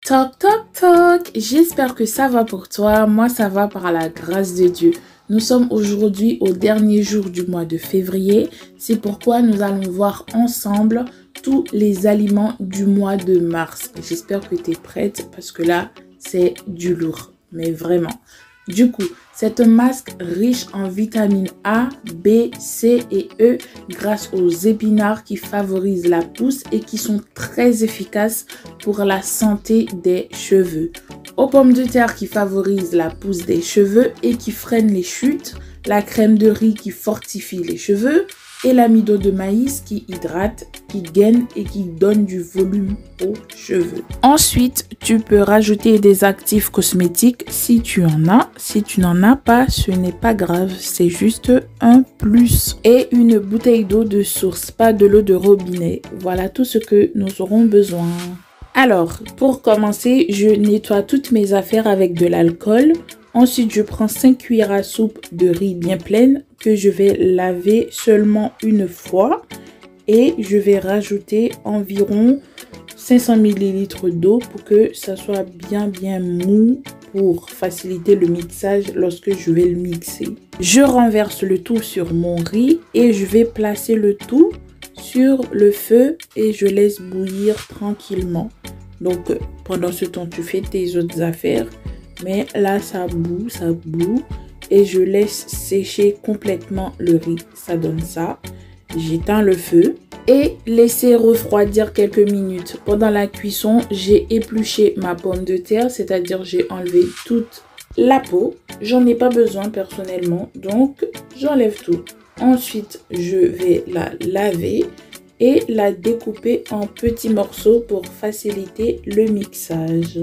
Toc toc toc, j'espère que ça va pour toi, moi ça va par la grâce de Dieu. Nous sommes aujourd'hui au dernier jour du mois de février, c'est pourquoi nous allons voir ensemble tous les aliments du mois de mars. J'espère que tu es prête parce que là c'est du lourd, mais vraiment. Du coup, c'est un masque riche en vitamines A, B, C et E grâce aux épinards qui favorisent la pousse et qui sont très efficaces pour la santé des cheveux. Aux pommes de terre qui favorisent la pousse des cheveux et qui freinent les chutes, la crème de riz qui fortifie les cheveux et l'amidon de maïs qui hydrate, qui gaine et qui donne du volume aux cheveux. Ensuite, tu peux rajouter des actifs cosmétiques si tu en as. Si tu n'en as pas, ce n'est pas grave, c'est juste un plus. Et une bouteille d'eau de source, pas de l'eau de robinet. Voilà tout ce que nous aurons besoin. Alors, pour commencer, je nettoie toutes mes affaires avec de l'alcool. Ensuite, je prends 5 cuillères à soupe de riz bien pleine que je vais laver seulement une fois. Et je vais rajouter environ 500 ml d'eau pour que ça soit bien mou pour faciliter le mixage lorsque je vais le mixer. Je renverse le tout sur mon riz et je vais placer le tout sur le feu et je laisse bouillir tranquillement. Donc, pendant ce temps, tu fais tes autres affaires. Mais là, ça bout et je laisse sécher complètement le riz. Ça donne ça. J'éteins le feu et laisser refroidir quelques minutes. Pendant la cuisson, j'ai épluché ma pomme de terre, c'est-à-dire j'ai enlevé toute la peau. J'en ai pas besoin personnellement, donc j'enlève tout. Ensuite, je vais la laver et la découper en petits morceaux pour faciliter le mixage.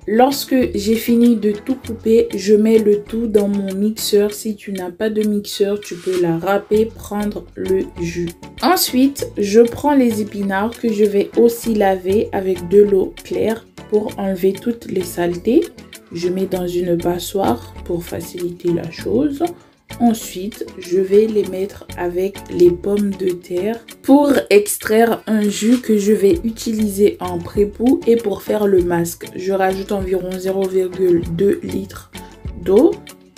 Lorsque j'ai fini de tout couper, je mets le tout dans mon mixeur. Si tu n'as pas de mixeur, tu peux la râper, prendre le jus. Ensuite, je prends les épinards que je vais aussi laver avec de l'eau claire pour enlever toutes les saletés. Je mets dans une passoire pour faciliter la chose. Ensuite, je vais les mettre avec les pommes de terre pour extraire un jus que je vais utiliser en pré-poux et pour faire le masque. Je rajoute environ 0,2 litres d'eau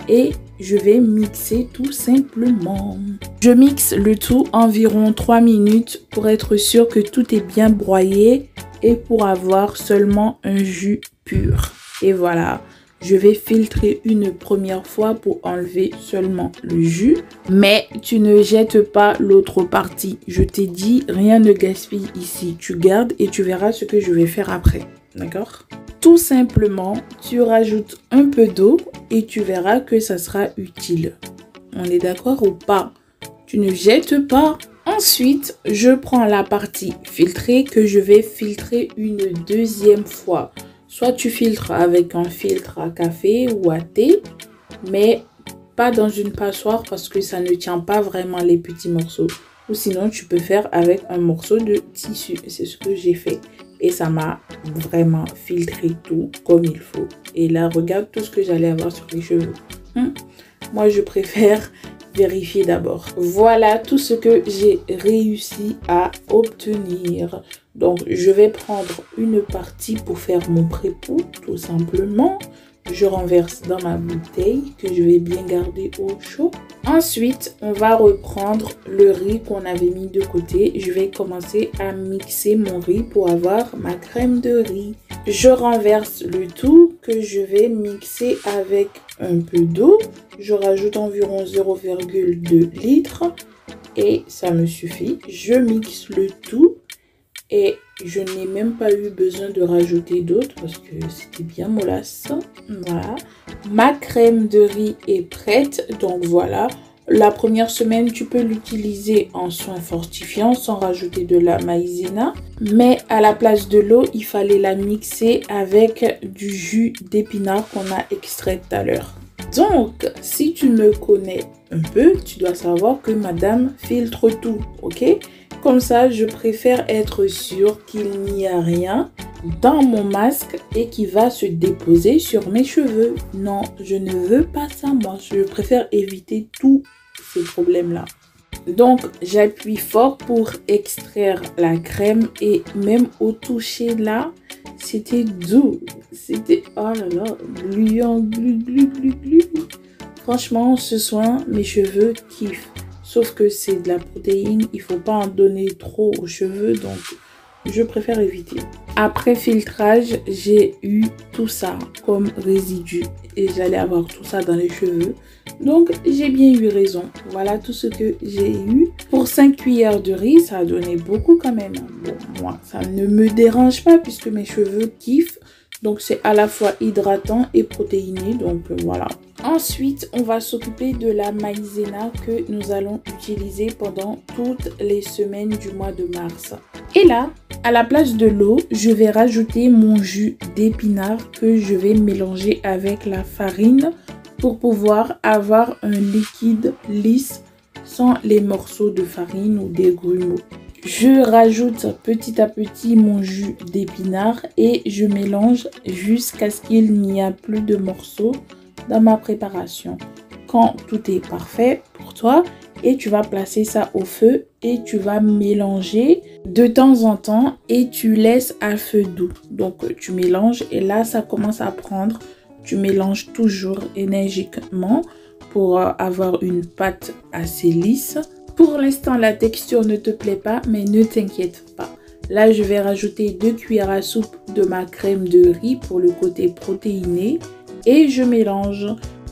et je vais mixer tout simplement. Je mixe le tout environ 3 minutes pour être sûr que tout est bien broyé et pour avoir seulement un jus pur. Et voilà. Je vais filtrer une première fois pour enlever seulement le jus. Mais tu ne jettes pas l'autre partie. Je t'ai dit, rien ne gaspille ici. Tu gardes et tu verras ce que je vais faire après. D'accord? Tout simplement, tu rajoutes un peu d'eau et tu verras que ça sera utile. On est d'accord ou pas? Tu ne jettes pas. Ensuite, je prends la partie filtrée que je vais filtrer une deuxième fois. Soit tu filtres avec un filtre à café ou à thé, mais pas dans une passoire parce que ça ne tient pas vraiment les petits morceaux. Ou sinon, tu peux faire avec un morceau de tissu. C'est ce que j'ai fait. Et ça m'a vraiment filtré tout comme il faut. Et là, regarde tout ce que j'allais avoir sur les cheveux. Moi, je préfère vérifier d'abord. Voilà tout ce que j'ai réussi à obtenir. Donc, je vais prendre une partie pour faire mon pré-poux, tout simplement. Je renverse dans ma bouteille que je vais bien garder au chaud. Ensuite, on va reprendre le riz qu'on avait mis de côté. Je vais commencer à mixer mon riz pour avoir ma crème de riz. Je renverse le tout que je vais mixer avec un peu d'eau. Je rajoute environ 0,2 litres et ça me suffit. Je mixe le tout. Et je n'ai même pas eu besoin de rajouter d'autres parce que c'était bien mollasse. Voilà. Ma crème de riz est prête. Donc voilà. La première semaine, tu peux l'utiliser en soin fortifiant sans rajouter de la maïzena. Mais à la place de l'eau, il fallait la mixer avec du jus d'épinard qu'on a extrait tout à l'heure. Donc, si tu me connais un peu, tu dois savoir que madame filtre tout, ok? Comme ça, je préfère être sûre qu'il n'y a rien dans mon masque et qui va se déposer sur mes cheveux. Non, je ne veux pas ça, moi. Je préfère éviter tous ces problèmes-là. Donc, j'appuie fort pour extraire la crème et même au toucher là, c'était doux. C'était, oh là là, gluant, glu. Franchement, ce soin, mes cheveux kiffent. Sauf que c'est de la protéine, il faut pas en donner trop aux cheveux, donc je préfère éviter. Après filtrage, j'ai eu tout ça comme résidu et j'allais avoir tout ça dans les cheveux. Donc, j'ai bien eu raison. Voilà tout ce que j'ai eu. Pour 5 cuillères de riz, ça a donné beaucoup quand même. Bon, moi, ça ne me dérange pas puisque mes cheveux kiffent. Donc, c'est à la fois hydratant et protéiné. Donc, voilà. Ensuite, on va s'occuper de la maïzena que nous allons utiliser pendant toutes les semaines du mois de mars. Et là, à la place de l'eau, je vais rajouter mon jus d'épinard que je vais mélanger avec la farine pour pouvoir avoir un liquide lisse sans les morceaux de farine ou des grumeaux. Je rajoute petit à petit mon jus d'épinard et je mélange jusqu'à ce qu'il n'y ait plus de morceaux dans ma préparation. Quand tout est parfait pour toi, et tu vas placer ça au feu et tu vas mélanger de temps en temps et tu laisses à feu doux. Donc tu mélanges et là ça commence à prendre. Tu mélanges toujours énergiquement pour avoir une pâte assez lisse. Pour l'instant, la texture ne te plaît pas, mais ne t'inquiète pas. Là, je vais rajouter 2 cuillères à soupe de ma crème de riz pour le côté protéiné et je mélange.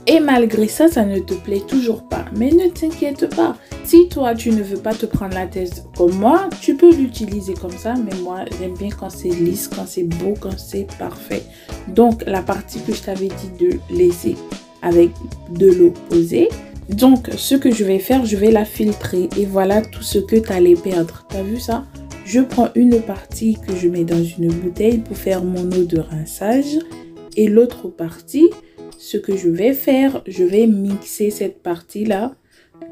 Et malgré ça, ça ne te plaît toujours pas. Mais ne t'inquiète pas. Si toi, tu ne veux pas te prendre la tête comme moi, tu peux l'utiliser comme ça. Mais moi, j'aime bien quand c'est lisse, quand c'est beau, quand c'est parfait. Donc, la partie que je t'avais dit de laisser avec de l'eau posée. Donc, ce que je vais faire, je vais la filtrer. Et voilà tout ce que tu allais perdre. Tu as vu ça? Je prends une partie que je mets dans une bouteille pour faire mon eau de rinçage. Et l'autre partie, ce que je vais faire, je vais mixer cette partie-là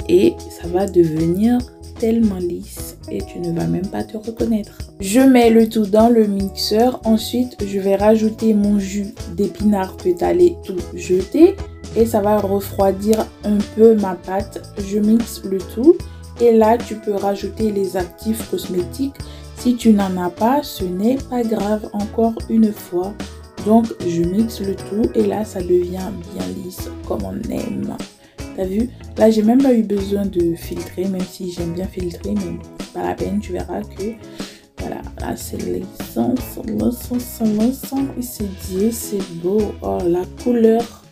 et ça va devenir tellement lisse et tu ne vas même pas te reconnaître. Je mets le tout dans le mixeur. Ensuite, je vais rajouter mon jus d'épinard que tu allais tout jeter et ça va refroidir un peu ma pâte. Je mixe le tout et là, tu peux rajouter les actifs cosmétiques. Si tu n'en as pas, ce n'est pas grave, encore une fois. Donc, je mixe le tout et là, ça devient bien lisse comme on aime. T'as vu? Là, j'ai même pas eu besoin de filtrer, même si j'aime bien filtrer, mais c'est pas la peine. Tu verras que, voilà, là, c'est l'essence, et c'est dit, c'est beau. Oh, la couleur.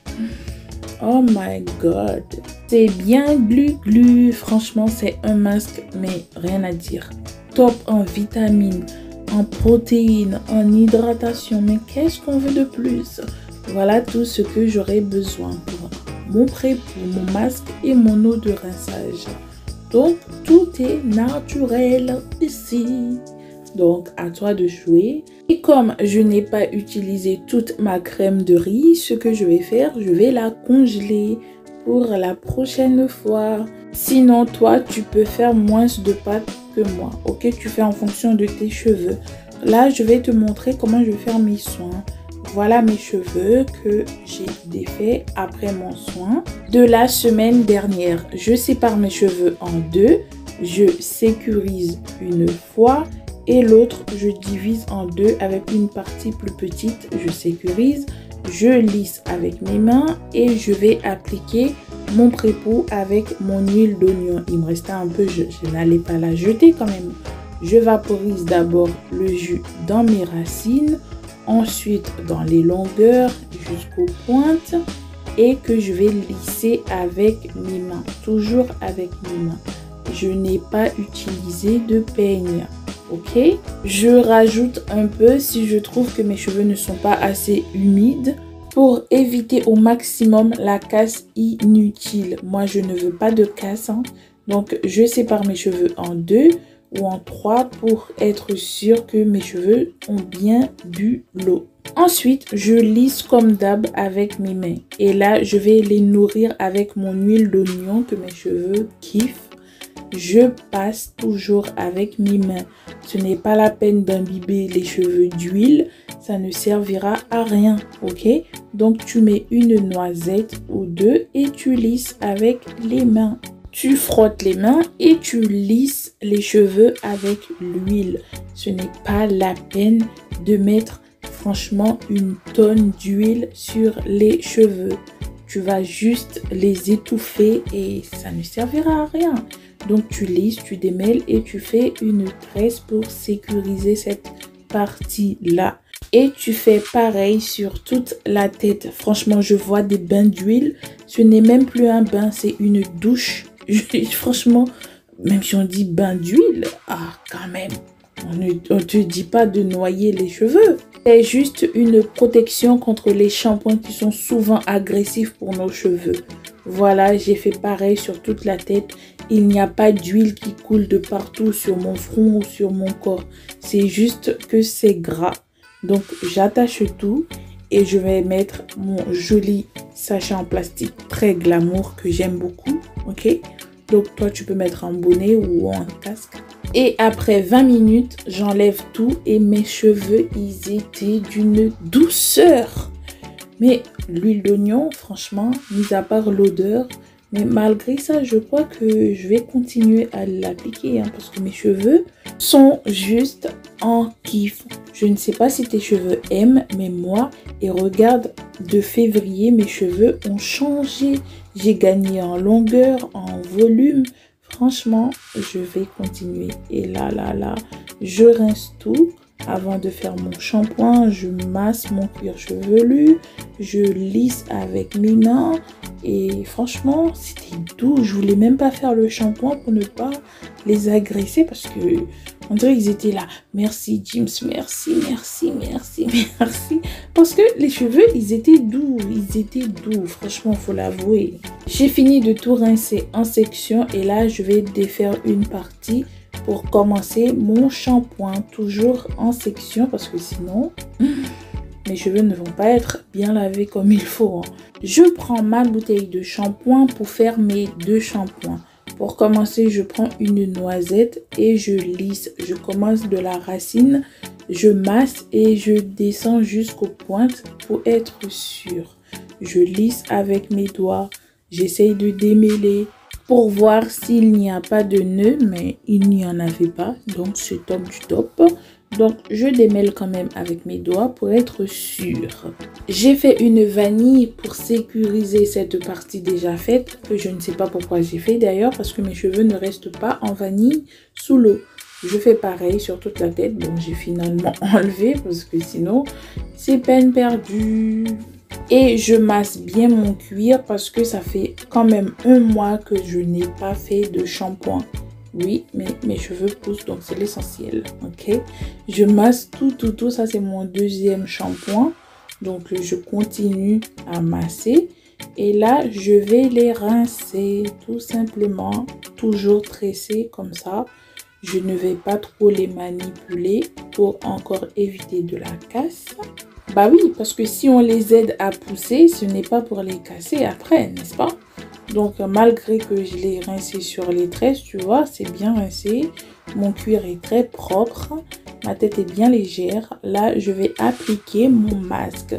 Oh my God. C'est bien glu. Franchement, c'est un masque, mais rien à dire. Top en vitamines, en protéines, en hydratation. Mais qu'est-ce qu'on veut de plus? Voilà tout ce que j'aurais besoin pour mon prépo, mon masque et mon eau de rinçage. Donc, tout est naturel ici. Donc, à toi de jouer. Et comme je n'ai pas utilisé toute ma crème de riz, ce que je vais faire, je vais la congeler pour la prochaine fois. Sinon, toi, tu peux faire moins de pâte que moi. Ok, tu fais en fonction de tes cheveux. Là, je vais te montrer comment je vais faire mes soins. Voilà mes cheveux que j'ai défaits après mon soin de la semaine dernière. Je sépare mes cheveux en deux. Je sécurise une fois et l'autre, je divise en deux avec une partie plus petite. Je sécurise, je lisse avec mes mains et je vais appliquer mon prépo avec mon huile d'oignon. Il me restait un peu, je n'allais pas la jeter quand même. Je vaporise d'abord le jus dans mes racines. Ensuite dans les longueurs jusqu'aux pointes et que je vais lisser avec mes mains, toujours avec mes mains. Je n'ai pas utilisé de peigne, ok? Je rajoute un peu si je trouve que mes cheveux ne sont pas assez humides pour éviter au maximum la casse inutile. Moi, je ne veux pas de casse, hein. Donc je sépare mes cheveux en deux ou en 3 pour être sûr que mes cheveux ont bien bu l'eau. Ensuite, je lisse comme d'hab avec mes mains. Et là, je vais les nourrir avec mon huile d'oignon que mes cheveux kiffent. Je passe toujours avec mes mains. Ce n'est pas la peine d'imbiber les cheveux d'huile. Ça ne servira à rien, ok? Donc, tu mets une noisette ou deux et tu lisses avec les mains. Tu frottes les mains et tu lisses les cheveux avec l'huile. Ce n'est pas la peine de mettre franchement une tonne d'huile sur les cheveux. Tu vas juste les étouffer et ça ne servira à rien. Donc tu lisses, tu démêles et tu fais une tresse pour sécuriser cette partie-là. Et tu fais pareil sur toute la tête. Franchement, je vois des bains d'huile. Ce n'est même plus un bain, c'est une douche. Franchement, même si on dit bain d'huile, quand même, on ne te dit pas de noyer les cheveux. C'est juste une protection contre les shampoings qui sont souvent agressifs pour nos cheveux. Voilà, j'ai fait pareil sur toute la tête. Il n'y a pas d'huile qui coule de partout sur mon front ou sur mon corps. C'est juste que c'est gras. Donc, j'attache tout et je vais mettre mon joli sachet en plastique très glamour que j'aime beaucoup. Ok? Donc, toi, tu peux mettre un bonnet ou un casque. Et après 20 minutes, j'enlève tout et mes cheveux, ils étaient d'une douceur. Mais l'huile d'oignon, franchement, mis à part l'odeur, mais malgré ça, je crois que je vais continuer à l'appliquer parce que mes cheveux sont juste en kiff. Je ne sais pas si tes cheveux aiment, mais moi, et regarde, de février, mes cheveux ont changé. J'ai gagné en longueur, en volume. Franchement, je vais continuer. Et là, je rince tout. Avant de faire mon shampoing, je masse mon cuir chevelu, je lisse avec mes mains et franchement, c'était doux. Je voulais même pas faire le shampoing pour ne pas les agresser parce que on dirait qu'ils étaient là. Merci James, merci. Parce que les cheveux, ils étaient doux. Franchement, faut l'avouer. J'ai fini de tout rincer en section et là, je vais défaire une partie pour commencer mon shampoing, toujours en section parce que sinon mes cheveux ne vont pas être bien lavés comme il faut. Je prends ma bouteille de shampoing pour faire mes 2 shampoings. Pour commencer, je prends une noisette et je lisse. Je commence de la racine, je masse et je descends jusqu'aux pointes pour être sûre. Je lisse avec mes doigts, j'essaye de démêler pour voir s'il n'y a pas de nœud, mais il n'y en avait pas, donc c'est top du top. Donc je démêle quand même avec mes doigts pour être sûre. J'ai fait une vanille pour sécuriser cette partie déjà faite, que je ne sais pas pourquoi j'ai fait d'ailleurs, parce que mes cheveux ne restent pas en vanille sous l'eau. Je fais pareil sur toute la tête, donc j'ai finalement enlevé parce que sinon c'est peine perdue. Et je masse bien mon cuir parce que ça fait quand même 1 mois que je n'ai pas fait de shampoing. Oui, mais mes cheveux poussent, donc c'est l'essentiel, ok? Je masse tout. Ça, c'est mon 2e shampoing. Donc, je continue à masser. Et là, je vais les rincer tout simplement. Toujours tresser comme ça. Je ne vais pas trop les manipuler pour encore éviter de la casse. Bah oui, parce que si on les aide à pousser, ce n'est pas pour les casser après, n'est-ce pas? Donc, malgré que je l'ai rincé sur les tresses, tu vois, c'est bien rincé. Mon cuir est très propre. Ma tête est bien légère. Là, je vais appliquer mon masque.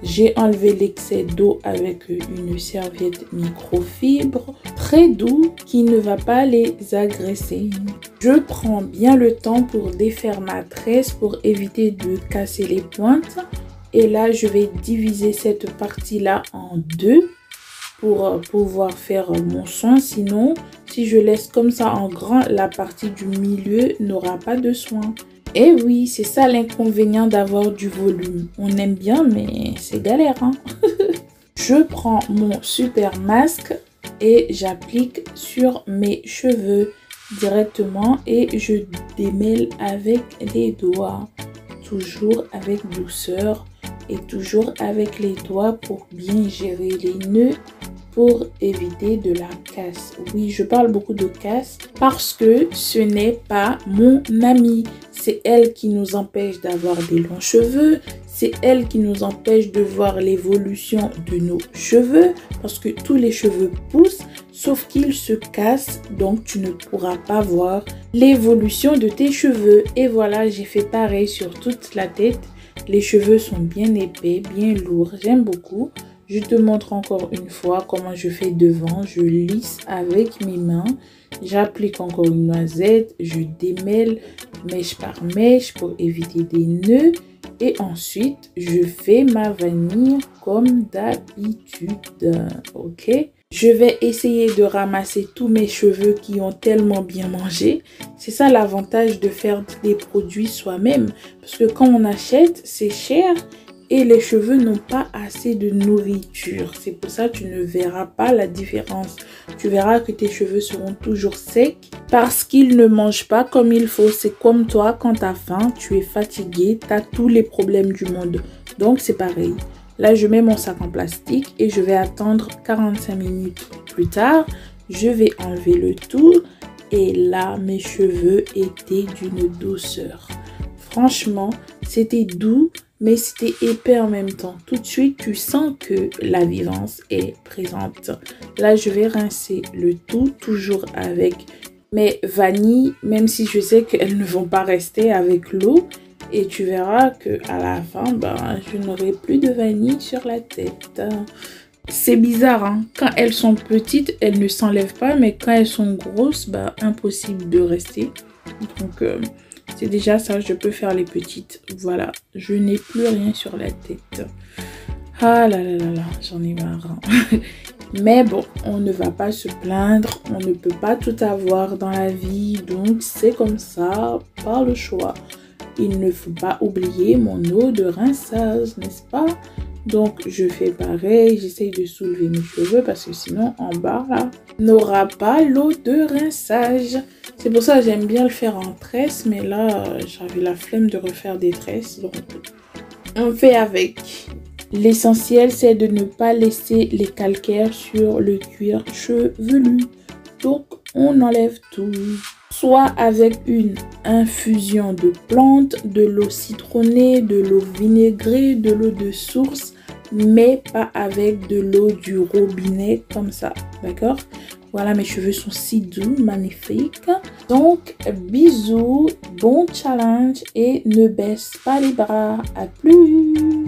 J'ai enlevé l'excès d'eau avec une serviette microfibre. Très doux, qui ne va pas les agresser. Je prends bien le temps pour défaire ma tresse pour éviter de casser les pointes. Et là, je vais diviser cette partie-là en 2. Pour pouvoir faire mon soin. Sinon, si je laisse comme ça en grand, la partie du milieu n'aura pas de soin. Et oui, c'est ça l'inconvénient d'avoir du volume. On aime bien, mais c'est galère, hein. Je prends mon super masque et j'applique sur mes cheveux directement et je démêle avec les doigts. Toujours avec douceur et toujours avec les doigts pour bien gérer les nœuds, pour éviter de la casse. Oui, je parle beaucoup de casse parce que ce n'est pas mon amie. C'est elle qui nous empêche d'avoir des longs cheveux. C'est elle qui nous empêche de voir l'évolution de nos cheveux parce que tous les cheveux poussent sauf qu'ils se cassent. Donc, tu ne pourras pas voir l'évolution de tes cheveux. Et voilà, j'ai fait pareil sur toute la tête. Les cheveux sont bien épais, bien lourds. J'aime beaucoup. Je te montre encore une fois comment je fais devant. Je lisse avec mes mains. J'applique encore une noisette. Je démêle mèche par mèche pour éviter des nœuds. Et ensuite, je fais ma vanille comme d'habitude, ok? Je vais essayer de ramasser tous mes cheveux qui ont tellement bien mangé. C'est ça l'avantage de faire des produits soi-même. Parce que quand on achète, c'est cher et les cheveux n'ont pas assez de nourriture. C'est pour ça que tu ne verras pas la différence. Tu verras que tes cheveux seront toujours secs parce qu'ils ne mangent pas comme il faut. C'est comme toi, quand tu as faim, tu es fatigué, tu as tous les problèmes du monde. Donc c'est pareil. Là, je mets mon sac en plastique et je vais attendre 45 minutes plus tard. Je vais enlever le tout et là, mes cheveux étaient d'une douceur. Franchement, c'était doux, mais c'était épais en même temps. Tout de suite, tu sens que la vivance est présente. Là, je vais rincer le tout, toujours avec mes vanilles, même si je sais qu'elles ne vont pas rester avec l'eau. Et tu verras que à la fin, je n'aurai plus de vanille sur la tête. C'est bizarre, hein? Quand elles sont petites, elles ne s'enlèvent pas. Mais quand elles sont grosses, impossible de rester. Donc, c'est déjà ça. Je peux faire les petites. Voilà, je n'ai plus rien sur la tête. Ah là là là là, j'en ai marre. Hein? Mais bon, on ne va pas se plaindre. On ne peut pas tout avoir dans la vie. Donc, c'est comme ça, par le choix. Il ne faut pas oublier mon eau de rinçage, n'est-ce pas? Donc, je fais pareil. J'essaye de soulever mes cheveux parce que sinon, en bas, là, n'aura pas l'eau de rinçage. C'est pour ça que j'aime bien le faire en tresse. Mais là, j'avais la flemme de refaire des tresses. Donc, on fait avec. L'essentiel, c'est de ne pas laisser les calcaires sur le cuir chevelu. Donc, on enlève tout. Soit avec une infusion de plantes, de l'eau citronnée, de l'eau vinaigrée, de l'eau de source, mais pas avec de l'eau du robinet comme ça, d'accord? Voilà, mes cheveux sont si doux, magnifiques. Donc, bisous, bon challenge et ne baisse pas les bras. À plus!